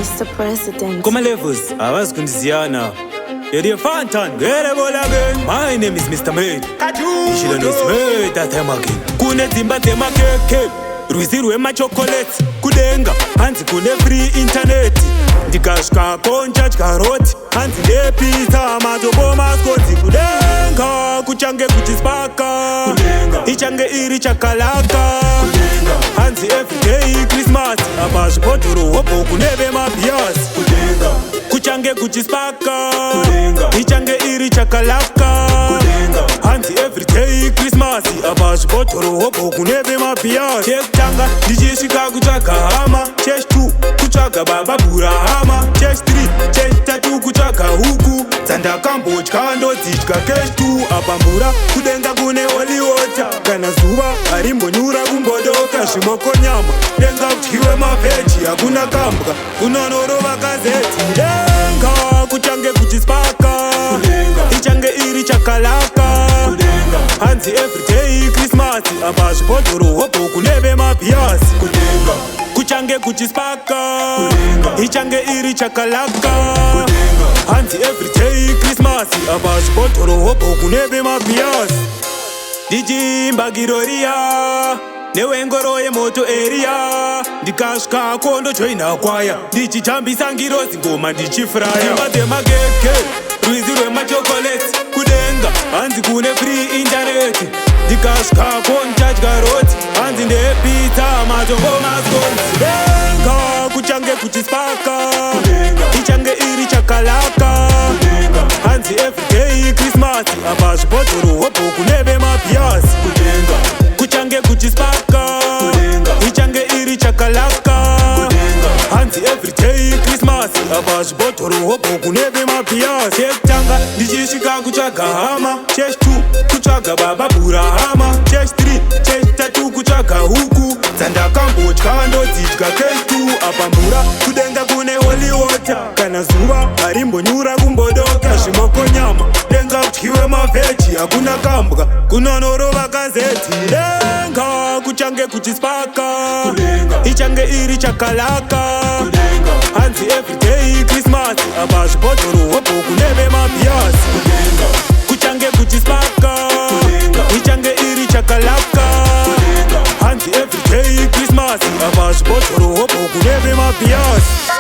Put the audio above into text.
Mr. President. Kuma levels, awazi kundiziyana. Yedi Fantan, gere bola again. My name is Mr. Made. You should understand that I'm again. Kune zimba tema keke. Ruizi rwema chocolates. Kudenga, hanzi kune free internet. Ndikashka koncha chkaroti. Hanzi ne pizza, matobo maskoti. Kudenga, kuchange kuchispaka. Kudenga, ichange iri chakalaka. Kudenga, hanzi everyday Christmas. Abashi potoro hopo kunebe mapias. Kudenga, kuchange kuchispaka. Kudenga, ichange iri chakalaka. Kudenga, hanzi everyday Christmas. Abashi potoro hopo kunebe mapias. Check tanga, dijishika kuchaka hama. Check 2, kuchaka baba bura hama. Check 3, check 3 kuchaka huku. Zanda kambo chikando zichika cash 2. Abambura kudenga kune holy water. Kana zuva arimbo nyura kumbodoka. Shimoko nyama denga kuchiwe maveji. Hakuna kambka kunonorova gazeti. Denga kuchange kuchispaka. Kudenga, ichange iri chakalaka. Kudenga, hanzi everyday Christmas. Abashi potoro hopo kunebe mapiasi. Kudenga, kuchange kuchispaka. Kudenga, ichange iri chakalaka. Kudenga, hanzi everyday Christmas. Abashi potoro hopo kunebe mapiasi. Dijimba giroria newengoro yemoto area. Ndikashka kondo joina kwaya. Ndichijambisa ngirozi ngoma ndichifraya. Ndima keke, ruizi rwema chocolates. Kudenga, hanzi kune free internet. Ndikashka koncha chkaroti. Hanzi ne pizza, matombo maskoti. Kudenga, kuchange kuchispaka. Kudenga, ichange iri chakalaka. Kudenga, hanzi everyday Christmas. Abashi potoro hopo kunebe mapiasi. Kudenga, kuchange kuchispaka. Kudenga, ichange iri chakalaka. Kudenga, hanzi everyday Christmas. Abashi potoro hopo kunebe mapiasi. Check tanga, dijishika kuchaka hama. Check 2, kuchaka baba bura hama. Check 3, check 3 kuchaka huku. Zanda kambo chikando zichika cash 2. Abambura kudenga kune holy water. Kana zuva arimbo nyura kumbodoka. Shimoko nyama denga kuchiwe maveji. Hakuna kambka kunonorova gazeti. Denga kuchange kuchispaka. Kudenga, ichange iri chakalaka. Kudenga, hanzi everyday Christmas. Abashi potoro hopo kunebe mapiasi. Kudenga, kuchange kuchispaka. Kudenga, ichange iri chakalaka. Kudenga, hanzi everyday Christmas. Abashi potoro hopo kunebe mapiasi.